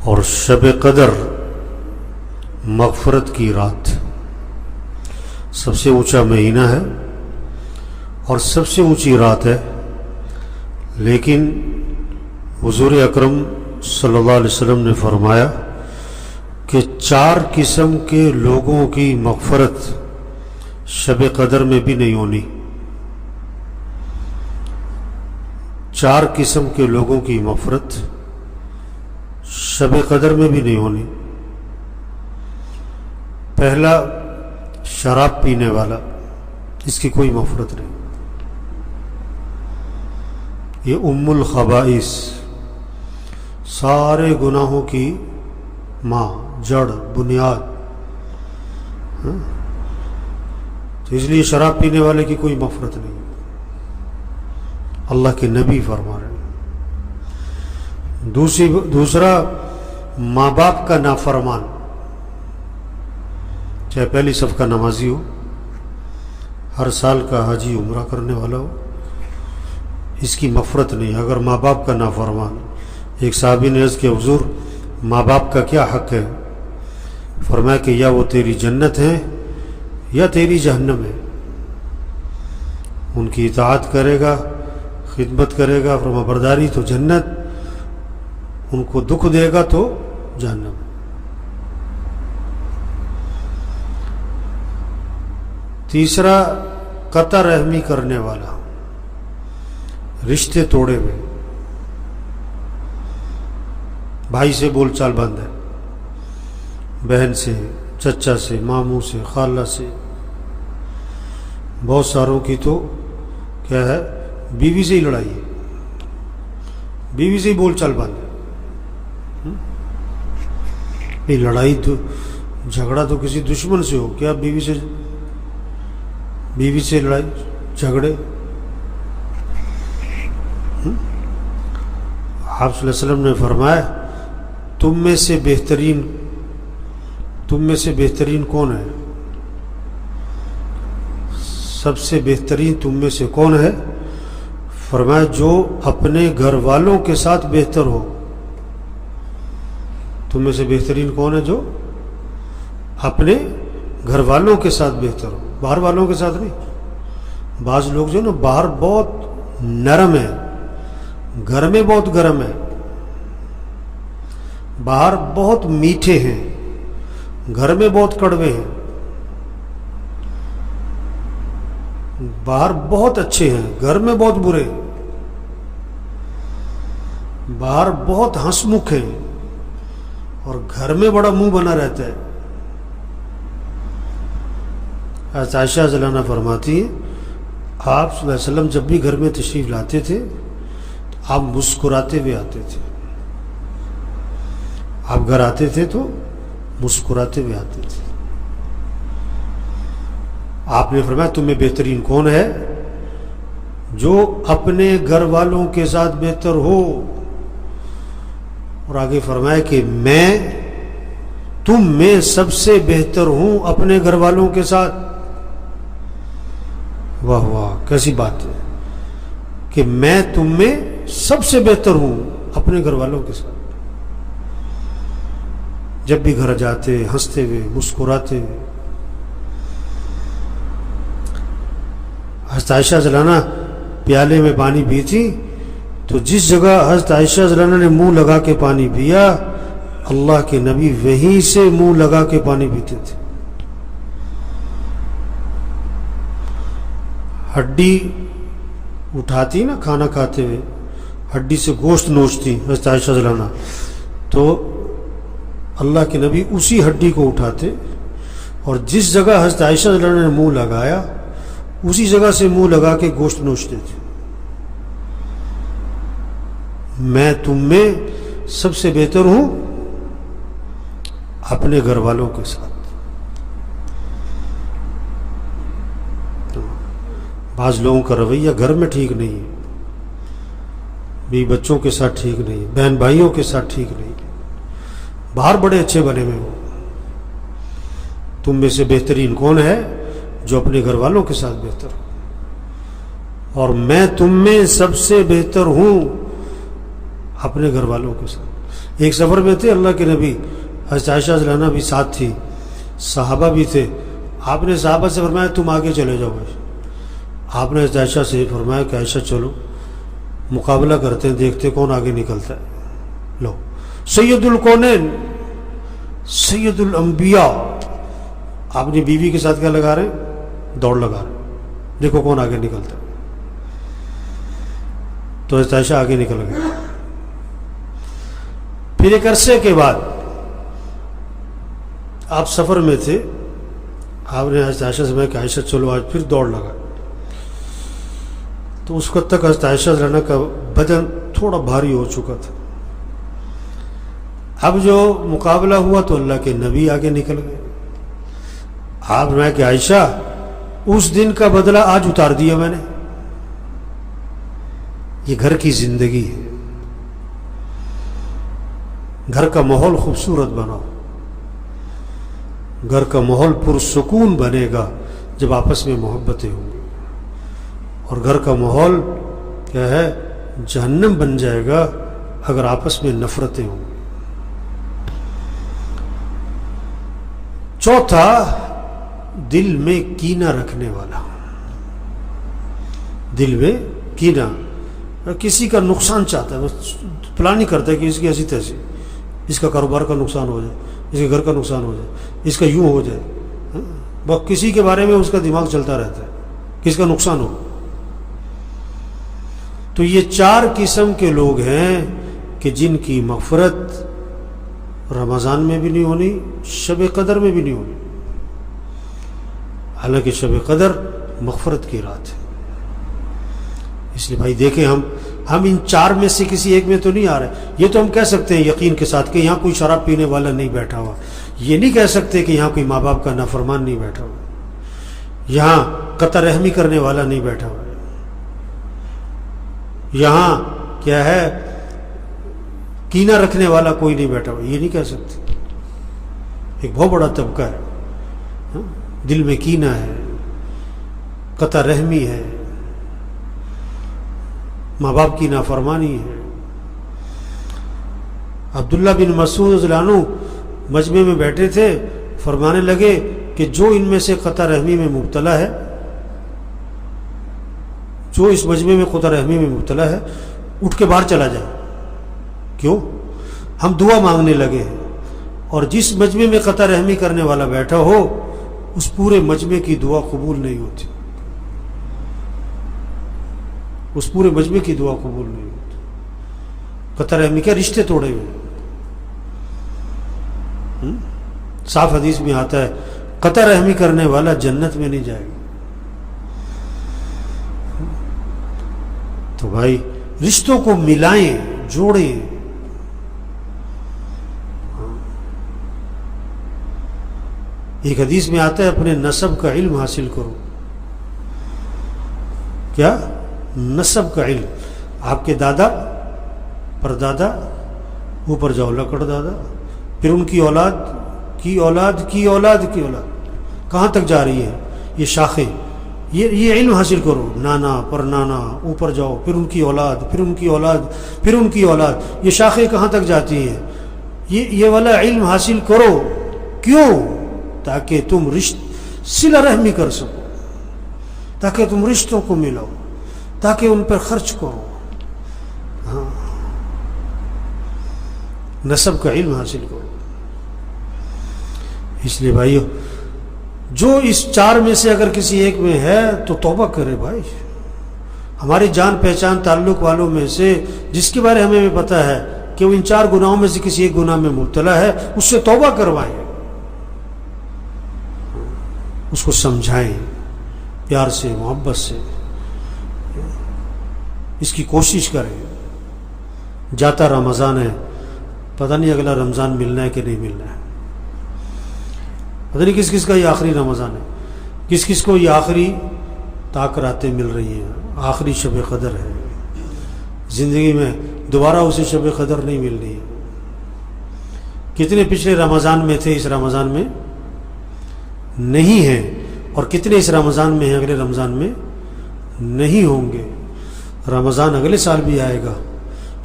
اور شب قدر مغفرت کی رات، سب سے اونچا مہینہ ہے اور سب سے اونچی رات ہے، لیکن حضور اکرم صلی اللہ علیہ وسلم نے فرمایا کہ 4 قسم کے لوگوں کی مغفرت شب قدر میں بھی نہیں ہونی۔ 4 قسم کے لوگوں کی مغفرت شب قدر میں بھی نہیں ہونی۔ پہلا، شراب پینے والا، اس کی کوئی مغفرت نہیں، یہ ام الخبائث، سارے گناہوں کی ماں، جڑ، بنیاد، تو اس لیے شراب پینے والے کی کوئی مغفرت نہیں، اللہ کے نبی فرما رہے ہیں۔ دوسرا، ماں باپ کا نافرمان، چاہے پہلی صف کا نمازی ہو، ہر سال کا حاجی عمرہ کرنے والا ہو، اس کی مغفرت نہیں اگر ماں باپ کا نافرمان۔ ایک صحابی نے عرض کیا حضور ماں باپ کا کیا حق ہے؟ فرمایا کہ یا وہ تیری جنت ہے یا تیری جہنم ہے، ان کی اطاعت کرے گا، خدمت کرے گا، فرما برداری تو جنت، ان کو دکھ دے گا تو جہنم۔ تیسرا، قطع رحمی کرنے والا، رشتے توڑے ہوئے، بھائی سے بول چال بند ہے، بہن سے، چچا سے، ماموں سے، خالہ سے، بہت ساروں کی تو کیا ہے، بیوی سے ہی لڑائی ہے، بیوی سے ہی بول چال بند ہے۔ یہ لڑائی تو جھگڑا تو کسی دشمن سے ہو، کیا بیوی سے لڑائی جھگڑے؟ آپ صلی اللہ علیہ وسلم نے فرمایا تم میں سے بہترین کون ہے؟ سب سے بہترین تم میں سے کون ہے؟ فرمایا جو اپنے گھر والوں کے ساتھ بہتر ہو۔ تم میں سے بہترین کون ہے؟ جو اپنے گھر والوں کے ساتھ بہتر ہو، باہر والوں کے ساتھ نہیں۔ بعض لوگ جو نا باہر بہت نرم ہے، گھر میں بہت گرم ہے، باہر بہت میٹھے ہیں، گھر میں بہت کڑوے ہیں، باہر بہت اچھے ہیں، گھر میں بہت برے ہیں، باہر بہت ہنس مکھ ہیں اور گھر میں بڑا منہ بنا رہتا ہے۔ حضرت عائشہ رضی اللہ عنہا فرماتی ہیں آپ صلی اللہ علیہ وسلم جب بھی گھر میں تشریف لاتے تھے تو آپ مسکراتے ہوئے آتے تھے، آپ گھر آتے تھے تو مسکراتے ہوئے آتے تھے۔ آپ نے فرمایا تم میں بہترین کون ہے؟ جو اپنے گھر والوں کے ساتھ بہتر ہو، اور آگے فرمایا کہ میں تم میں سب سے بہتر ہوں اپنے گھر والوں کے ساتھ۔ واہ واہ، کیسی بات ہے کہ میں تم میں سب سے بہتر ہوں اپنے گھر والوں کے ساتھ۔ جب بھی گھر جاتے ہنستے ہوئے، مسکراتے ہوئے۔ حضرت عائشہ رضی اللہ عنہا پیالے میں پانی پیتی تو جس جگہ حضرت عائشہ رضی اللہ عنہا نے منہ لگا کے پانی پیا، اللہ کے نبی وہیں سے منہ لگا کے پانی پیتے تھے۔ ہڈی اٹھاتی نا کھانا کھاتے ہوئے، ہڈی سے گوشت نوچتی حضرت عائشہ رضی اللہ عنہا، تو اللہ کے نبی اسی ہڈی کو اٹھاتے اور جس جگہ حضرت عائشہ رضی اللہ عنہا نے منہ لگایا اسی جگہ سے منہ لگا کے گوشت نوچتے تھے۔ میں تم میں سب سے بہتر ہوں اپنے گھر والوں کے ساتھ۔ بعض لوگوں کا رویہ گھر میں ٹھیک نہیں ہے، بیوی بچوں کے ساتھ ٹھیک نہیں ہے، بہن بھائیوں کے ساتھ ٹھیک نہیں ہے، باہر بڑے اچھے بنے ہوئے ہو۔ تم میں سے بہترین کون ہے؟ جو اپنے گھر والوں کے ساتھ بہتر ہو، اور میں تم میں سب سے بہتر ہوں اپنے گھر والوں کے ساتھ۔ ایک سفر میں تھے اللہ کے نبی، حضرت عائشہ رضی اللہ عنہا بھی ساتھ تھی، صحابہ بھی تھے. آپ نے صحابہ سے فرمایا تم آگے چلے جاؤ بھائی. آپ نے حضرت عائشہ سے فرمایا کہ عائشہ چلو مقابلہ کرتے ہیں، دیکھتے کون آگے نکلتا ہے. لو سید الکونین، سید الانبیاء، اپنی بیوی کے ساتھ کیا لگا رہے ہیں؟ دوڑ لگا رہے ہیں، دیکھو کون آگے نکلتا ہے. تو حضرت عائشہ آگے نکل گئے. پھر ایک عرصے کے بعد آپ سفر میں تھے، آپ نے حضرت عائشہ سے کہا کہ عائشہ چلو آج پھر دوڑ لگا. تو اس وقت تک حضرت عائشہ رضی اللہ عنہا کا بدن تھوڑا بھاری ہو چکا تھا. اب جو مقابلہ ہوا تو اللہ کے نبی آگے نکل گئے. آپ نے کہ عائشہ اس دن کا بدلہ آج اتار دیا میں نے. یہ گھر کی زندگی ہے، گھر کا ماحول خوبصورت بناؤ. گھر کا ماحول پرسکون بنے گا جب آپس میں محبتیں ہوں گی، اور گھر کا ماحول کیا ہے؟ جہنم بن جائے گا اگر آپس میں نفرتیں ہوں گی. چوتھا، دل میں کینہ رکھنے والا. دل میں کینہ، کسی کا نقصان چاہتا ہے، بس پلان ہی کرتا ہے کہ اس کی ایسی تیسی، اس کا کاروبار کا نقصان ہو جائے، اس کے گھر کا نقصان ہو جائے، اس کا یوں ہو جائے. بس کسی کے بارے میں اس کا دماغ چلتا رہتا ہے، کس کا نقصان ہو. تو یہ 4 قسم کے لوگ ہیں کہ جن کی مغفرت رمضان میں بھی نہیں ہونی، شب قدر میں بھی نہیں ہونی. حالانکہ شب قدر مغفرت کی رات ہے. اس لیے بھائی دیکھیں، ہم ان 4 میں سے کسی ایک میں تو نہیں آ رہے. یہ تو ہم کہہ سکتے ہیں یقین کے ساتھ کہ یہاں کوئی شراب پینے والا نہیں بیٹھا ہوا. یہ نہیں کہہ سکتے کہ یہاں کوئی ماں باپ کا نافرمان نہیں بیٹھا ہوا، یہاں قطع رحمی کرنے والا نہیں بیٹھا ہوا، یہاں کیا ہے کینہ رکھنے والا کوئی نہیں بیٹھا ہوا. یہ نہیں کہہ سکتے. ایک بہت بڑا طبقہ ہے، دل میں کینہ ہے، قطع رحمی ہے، ماں باپ کی نافرمانی ہے. عبداللہ بن مسعود رضی اللہ عنہ مجمع میں بیٹھے تھے، فرمانے لگے کہ جو ان میں سے قطع رحمی میں مبتلا ہے، جو اس مجمع میں قطع رحمی میں مبتلا ہے، اٹھ کے باہر چلا جائے. کیوں؟ ہم دعا مانگنے لگے ہیں، اور جس مجمع میں قطع رحمی کرنے والا بیٹھا ہو اس پورے مجمع کی دعا قبول نہیں ہوتی، اس پورے مجمع کی دعا قبول نہیں ہوتی. قطع رحمی کیا؟ رشتے توڑے ہوئے. صاف حدیث میں آتا ہے قطع رحمی کرنے والا جنت میں نہیں جائے گا. تو بھائی رشتوں کو ملائیں، جوڑیں. ایک حدیث میں آتا ہے اپنے نسب کا علم حاصل کرو. کیا؟ نسب کا علم. آپ کے دادا، پردادا، اوپر جاؤ لکڑ دادا، پھر ان کی اولاد کی اولاد کی اولاد کی اولاد، کہاں تک جا رہی ہے یہ شاخیں. یہ علم حاصل کرو. نانا پر نانا، اوپر جاؤ، پھر ان کی اولاد، پھر ان کی اولاد، پھر ان کی اولاد، یہ شاخیں کہاں تک جاتی ہیں. یہ والا علم حاصل کرو. کیوں؟ تاکہ تم صلہ رحمی کر سکو، تاکہ تم رشتوں کو ملاؤ، تاکہ ان پر خرچ کرو. ہاں، نسب کا علم حاصل کرو. اس لیے بھائیو، جو اس 4 میں سے اگر کسی ایک میں ہے تو توبہ کرے. بھائی ہماری جان پہچان تعلق والوں میں سے جس کے بارے ہمیں پتہ ہے کہ وہ ان 4 گناہوں میں سے کسی ایک گناہ میں مبتلا ہے، اس سے توبہ کروائیں، اس کو سمجھائیں پیار سے، محبت سے. اس کی کوشش کریں. جاتا رمضان ہے، پتہ نہیں اگلا رمضان ملنا ہے کہ نہیں ملنا ہے. پتہ نہیں کس کس کا یہ آخری رمضان ہے، کس کس کو یہ آخری تاکراتیں مل رہی ہیں، آخری شب قدر ہے. زندگی میں دوبارہ اسے شب قدر نہیں ملنی ہے. کتنے پچھلے رمضان میں تھے، اس رمضان میں نہیں ہیں، اور کتنے اس رمضان میں ہیں، اگلے رمضان میں نہیں ہوں گے. رمضان اگلے سال بھی آئے گا،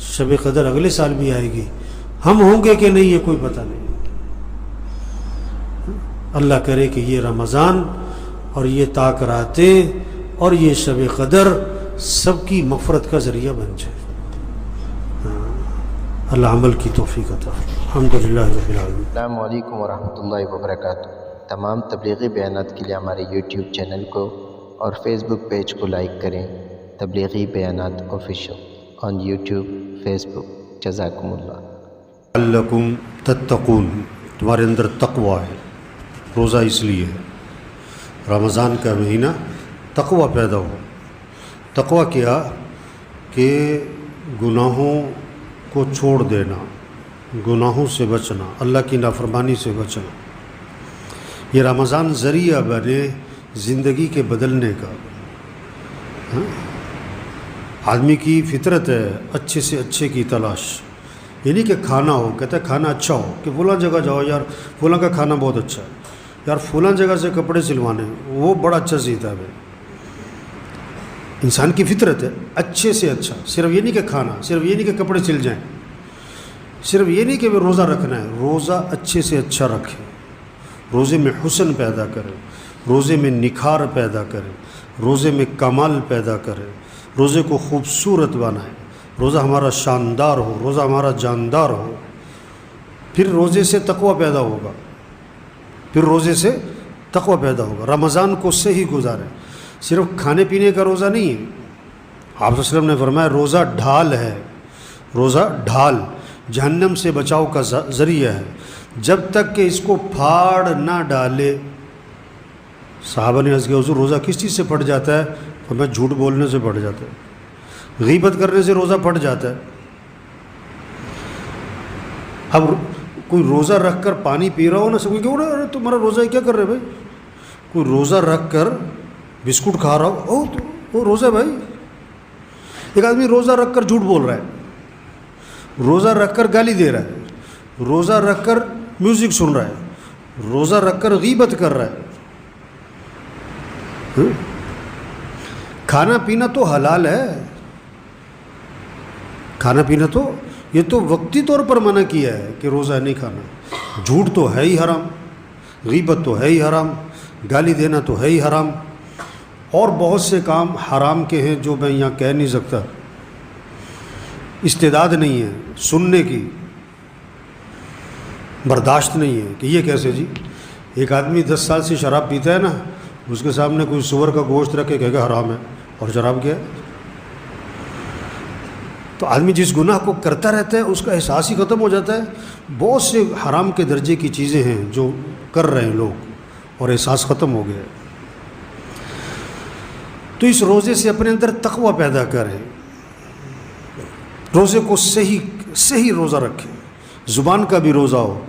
شب قدر اگلے سال بھی آئے گی. ہم ہوں گے کہ نہیں یہ کوئی پتہ نہیں. اللہ کرے کہ یہ رمضان اور یہ تاک راتیں اور یہ شب قدر سب کی مغفرت کا ذریعہ بن جائے. اللہ عمل کی توفیق عطا فرمائے. الحمدللہ رب العالمین. السلام علیکم ورحمۃ اللہ وبرکاتہ. تمام تبلیغی بیانات کے لیے ہمارے یوٹیوب چینل کو اور فیس بک پیج کو لائک کریں. تبلیغی بیانات آفیشیل آن یوٹیوب فیس بک. جزاکم اللہ. لعلکم تتقون، تمہارے اندر تقوی ہے. روزہ اس لیے ہے رمضان کا مہینہ تقوی پیدا ہو. تقوی کیا کہ گناہوں کو چھوڑ دینا، گناہوں سے بچنا، اللہ کی نافرمانی سے بچنا. یہ رمضان ذریعہ بنے زندگی کے بدلنے کا. آدمی کی فطرت ہے اچھے سے اچھے کی تلاش. یہ نہیں کہ کھانا ہو، کہتا ہے کھانا اچھا ہو کہ فلاں جگہ جاؤ یار فلاں کا کھانا بہت اچھا ہے، یار فلاں جگہ سے کپڑے سلوانے وہ بڑا اچھا سیتا ہے. انسان کی فطرت ہے اچھے سے اچھا. صرف یہ نہیں کہ کھانا، صرف یہ نہیں کہ کپڑے سل جائیں، صرف یہ نہیں کہ وہ روزہ رکھنا ہے. روزہ اچھے سے اچھا رکھے، روزے میں حسن پیدا کرے، روزے میں نکھار پیدا کرے، روزے میں کمال پیدا کرے، روزے کو خوبصورت بنائے. روزہ ہمارا شاندار ہو، روزہ ہمارا جاندار ہو. پھر روزے سے تقوی پیدا ہوگا، پھر روزے سے تقوی پیدا ہوگا. رمضان کو صحیح گزارے. صرف کھانے پینے کا روزہ نہیں ہے. آپ صلی اللہ علیہ وسلم نے فرمایا روزہ ڈھال ہے. روزہ ڈھال جہنم سے بچاؤ کا ذریعہ ہے. جب تک کہ اس کو پھاڑ نہ ڈالے. صحابہ نے عرض کیا حضور روزہ کس چیز سے پھٹ جاتا ہے؟ فرمایا جھوٹ بولنے سے پھٹ جاتا ہے، غیبت کرنے سے روزہ پھٹ جاتا ہے. اب کوئی روزہ رکھ کر پانی پی رہا ہو نا، سب کہ ارے تمہارا روزہ ہے کیا کر رہے بھائی. کوئی روزہ رکھ کر بسکٹ کھا رہا ہو وہ روزہ ہے بھائی. ایک آدمی روزہ رکھ کر جھوٹ بول رہا ہے، روزہ رکھ کر گالی دے رہا ہے، روزہ رکھ کر میوزک سن رہا ہے، روزہ رکھ کر غیبت کر رہا ہے. کھانا پینا تو حلال ہے، کھانا پینا تو یہ تو وقتی طور پر منع کیا ہے کہ روزہ نہیں کھانا. جھوٹ تو ہے ہی حرام، غیبت تو ہے ہی حرام، گالی دینا تو ہے ہی حرام، اور بہت سے کام حرام کے ہیں جو میں یہاں کہہ نہیں سکتا. استعداد نہیں ہے سننے کی، برداشت نہیں ہے کہ یہ کیسے جی. ایک آدمی 10 سال سے شراب پیتا ہے نا، اس کے سامنے کوئی سور کا گوشت رکھ کے کہے گا حرام ہے، اور شراب کیا ہے. تو آدمی جس گناہ کو کرتا رہتا ہے اس کا احساس ہی ختم ہو جاتا ہے. بہت سے حرام کے درجے کی چیزیں ہیں جو کر رہے ہیں لوگ اور احساس ختم ہو گیا. تو اس روزے سے اپنے اندر تقوی پیدا کریں، روزے کو صحیح روزہ رکھیں. زبان کا بھی روزہ ہو،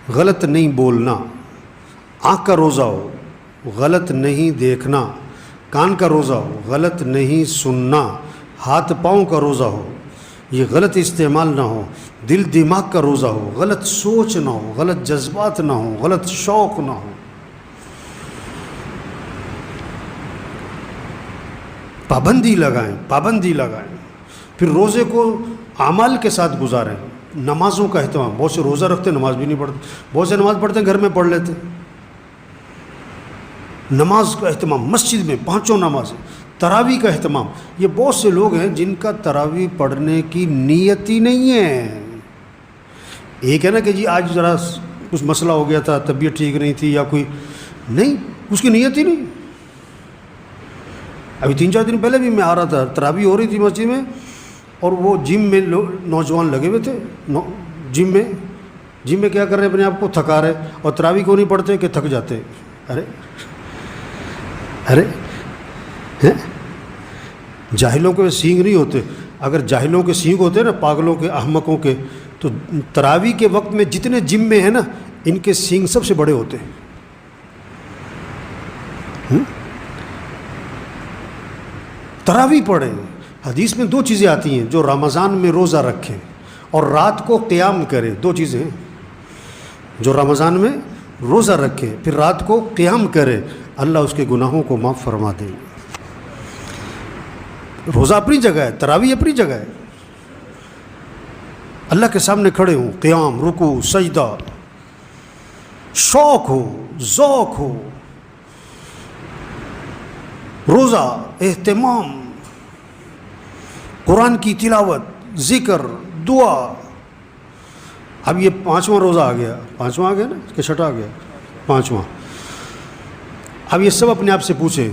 غلط نہیں بولنا. آنکھ کا روزہ ہو، غلط نہیں دیکھنا. کان کا روزہ ہو، غلط نہیں سننا. ہاتھ پاؤں کا روزہ ہو، یہ غلط استعمال نہ ہو. دل دماغ کا روزہ ہو، غلط سوچ نہ ہو، غلط جذبات نہ ہو، غلط شوق نہ ہو. پابندی لگائیں. پھر روزے کو اعمال کے ساتھ گزاریں. نمازوں کا اہتمام. بہت سے روزہ رکھتے نماز بھی نہیں پڑھتے، بہت سے نماز پڑھتے ہیں گھر میں پڑھ لیتے. نماز کا اہتمام مسجد میں 5 نمازیں. تراویح کا اہتمام. یہ بہت سے لوگ ہیں جن کا تراویح پڑھنے کی نیت ہی نہیں ہے. ایک ہے نا کہ جی آج ذرا کچھ مسئلہ ہو گیا تھا، طبیعت ٹھیک نہیں تھی یا کوئی نہیں، اس کی نیت ہی نہیں. ابھی 3-4 دن پہلے بھی میں آ رہا تھا، تراویح ہو رہی تھی مسجد میں، اور وہ جم میں نوجوان لگے ہوئے تھے. جم میں کیا کر رہے ہیں؟ اپنے آپ کو تھکا رہے، اور تراویح کو نہیں پڑھتے کہ تھک جاتے. ارے جاہلوں کے سینگ نہیں ہوتے. اگر جاہلوں کے سینگ ہوتے نا، پاگلوں کے احمقوں کے، تو تراویح کے وقت میں جتنے جم میں ہیں نا، ان کے سینگ سب سے بڑے ہوتے ہیں. تراویح پڑھیں. حدیث میں 2 چیزیں آتی ہیں جو رمضان میں روزہ رکھیں اور رات کو قیام کریں. 2 چیزیں ہیں جو رمضان میں روزہ رکھیں پھر رات کو قیام کرے، اللہ اس کے گناہوں کو معاف فرما دے. روزہ اپنی جگہ ہے، تراویح اپنی جگہ ہے. اللہ کے سامنے کھڑے ہوں، قیام، رکوع، سجدہ، شوق ہو، ذوق ہو، روزہ، اہتمام، قرآن کی تلاوت، ذکر، دعا. اب یہ 5واں روزہ آ گیا، 5واں آ گیا نا کہ 6واں آ گیا؟ 5واں. اب یہ سب اپنے آپ سے پوچھیں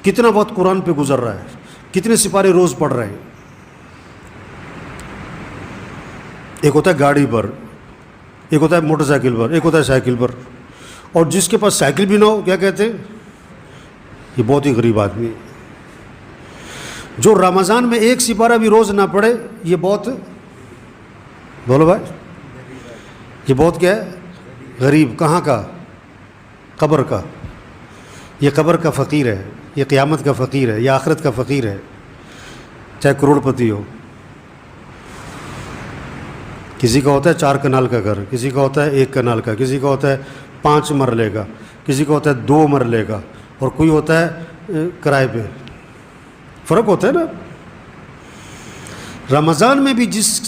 کتنا وقت قرآن پہ گزر رہا ہے، کتنے سپارے روز پڑھ رہے ہیں. ایک ہوتا ہے گاڑی پر، ایک ہوتا ہے موٹر سائیکل پر، ایک ہوتا ہے سائیکل پر. اور جس کے پاس سائیکل بھی نہ ہو کیا کہتے ہیں؟ یہ بہت ہی غریب آدمی ہے. جو رمضان میں ایک سپارہ بھی روز نہ پڑھے یہ بہت، بولو بھائی، یہ بہت کیا ہے؟ غریب. کہاں کا؟ قبر کا. یہ قبر کا فقیر ہے، یہ قیامت کا فقیر ہے، یہ آخرت کا فقیر ہے، چاہے کروڑ پتی ہو. کسی کا ہوتا ہے 4 کنال کا گھر، کسی کا ہوتا ہے 1 کنال کا، کسی کا ہوتا ہے 5 مرلے کا، کسی کا ہوتا ہے 2 مرلے کا، اور کوئی ہوتا ہے کرائے پہ. فرق ہوتا ہے نا. رمضان میں بھی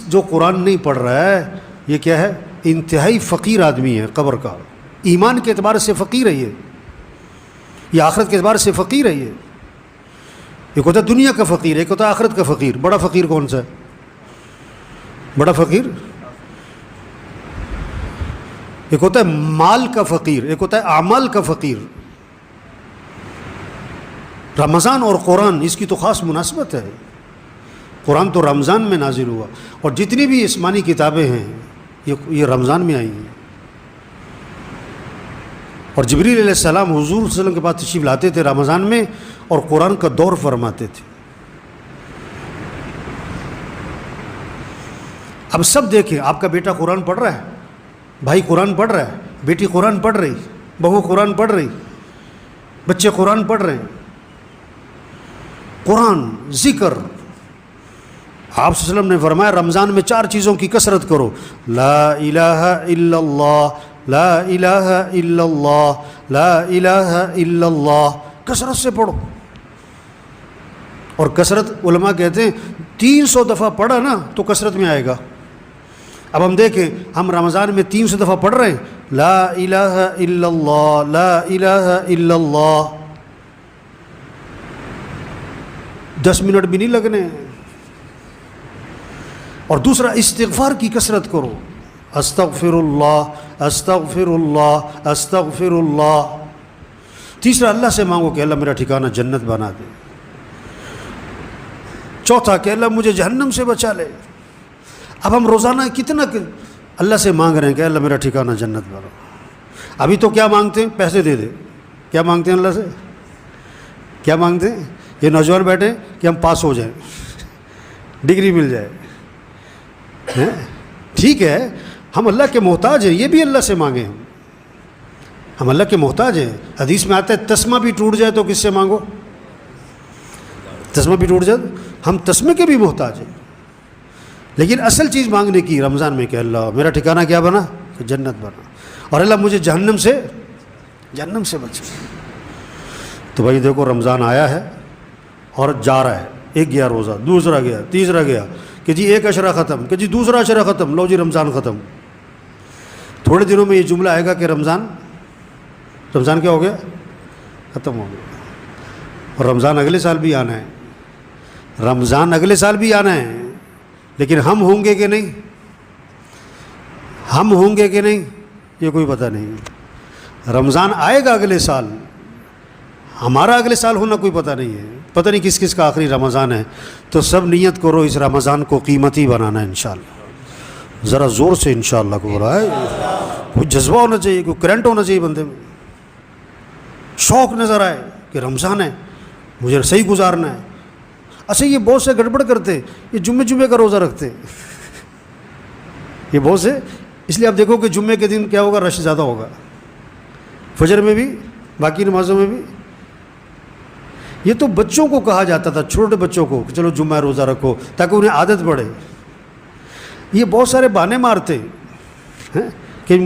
جو قرآن نہیں پڑھ رہا ہے یہ کیا ہے؟ انتہائی فقیر آدمی ہے قبر کا. ایمان کے اعتبار سے فقیر ہے یہ آخرت کے اعتبار سے فقیر ہے یہ. ایک ہوتا ہے دنیا کا فقیر، ایک ہوتا ہے آخرت کا فقیر. بڑا فقیر کون سا ہے؟ بڑا فقیر ایک ہوتا ہے مال کا فقیر، ایک ہوتا ہے اعمال کا فقیر. رمضان اور قرآن اس کی تو خاص مناسبت ہے. قرآن تو رمضان میں نازل ہوا، اور جتنی بھی آسمانی کتابیں ہیں یہ رمضان میں آئی ہیں. اور جبریل علیہ السلام حضور صلی اللہ علیہ وسلم کے پاس تشریف لاتے تھے رمضان میں اور قرآن کا دور فرماتے تھے. اب سب دیکھیں، آپ کا بیٹا قرآن پڑھ رہا ہے، بھائی قرآن پڑھ رہا ہے، بیٹی قرآن پڑھ رہی، بہو قرآن پڑھ رہی، بچے قرآن پڑھ رہے ہیں. قرآن، ذکر. آپ صلی اللہ علیہ وسلم نے فرمایا رمضان میں 4 چیزوں کی کثرت کرو. لا الہ الا اللہ، لا الہ الا اللہ، لا الہ الا اللہ. کثرت سے پڑھو. اور کثرت علماء کہتے ہیں 300 دفعہ پڑھا نا تو کثرت میں آئے گا. اب ہم دیکھیں، ہم رمضان میں 300 دفعہ پڑھ رہے ہیں لا الہ الا اللہ، لا الہ الا اللہ. 10 منٹ بھی نہیں لگنے. اور دوسرا استغفار کی کثرت کرو. استغفر اللہ، استغفر اللہ، استغفر اللہ. تیسرا اللہ سے مانگو کہ اللہ میرا ٹھکانہ جنت بنا دے. چوتھا کہ اللہ مجھے جہنم سے بچا لے. اب ہم روزانہ کتنا اللہ سے مانگ رہے ہیں کہ اللہ میرا ٹھکانہ جنت بنا. ابھی تو کیا مانگتے ہیں؟ پیسے دے دے. کیا مانگتے ہیں اللہ سے؟ کیا مانگتے ہیں؟ یہ نوجوان بیٹھے کہ ہم پاس ہو جائیں، ڈگری مل جائے. ٹھیک ہے، ہم اللہ کے محتاج ہیں، یہ بھی اللہ سے مانگیں. ہم اللہ کے محتاج ہیں. حدیث میں آتا ہے تسمہ بھی ٹوٹ جائے تو کس سے مانگو؟ تسمہ بھی ٹوٹ جائے ہم تسمے کے بھی محتاج ہیں. لیکن اصل چیز مانگنے کی رمضان میں کہ اللہ میرا ٹھکانہ کیا بنا؟ کہ جنت بنا. اور اللہ مجھے جہنم سے بچا. تو بھائی دیکھو رمضان آیا ہے اور جا رہا ہے. ایک گیا روزہ، دوسرا گیا، تیسرا گیا، کہ جی ایک عشرہ ختم، کہ جی دوسرا عشرہ ختم، لو جی رمضان ختم. تھوڑے دنوں میں یہ جملہ آئے گا کہ رمضان کیا ہو گیا؟ ختم ہو گیا. اور رمضان اگلے سال بھی آنا ہے، رمضان اگلے سال بھی آنا ہے. لیکن ہم ہوں گے کہ نہیں؟ ہم ہوں گے کہ نہیں یہ کوئی پتہ نہیں. رمضان آئے گا اگلے سال، ہمارا اگلے سال ہونا کوئی پتہ نہیں ہے. پتہ نہیں کس کس کا آخری رمضان ہے. تو سب نیت کرو اس رمضان کو قیمتی بنانا ہے انشاءاللہ. ذرا زور سے انشاءاللہ کو بولا ہے. کوئی جذبہ ہونا چاہیے، کوئی کرنٹ ہونا چاہیے بندے میں. شوق نظر آئے کہ رمضان ہے، مجھے صحیح گزارنا ہے. اچھا یہ بہت سے گڑبڑ کرتے، یہ جمعے کا روزہ رکھتے، یہ بہت سے. اس لیے آپ دیکھو کہ جمعے کے دن کیا ہوگا؟ رش زیادہ ہوگا، فجر میں بھی، باقی نمازوں میں بھی. یہ تو بچوں کو کہا جاتا تھا، چھوٹے بچوں کو، کہ چلو جمعہ روزہ رکھو تاکہ انہیں عادت پڑے. یہ بہت سارے بہانے مارتے ہیں کہ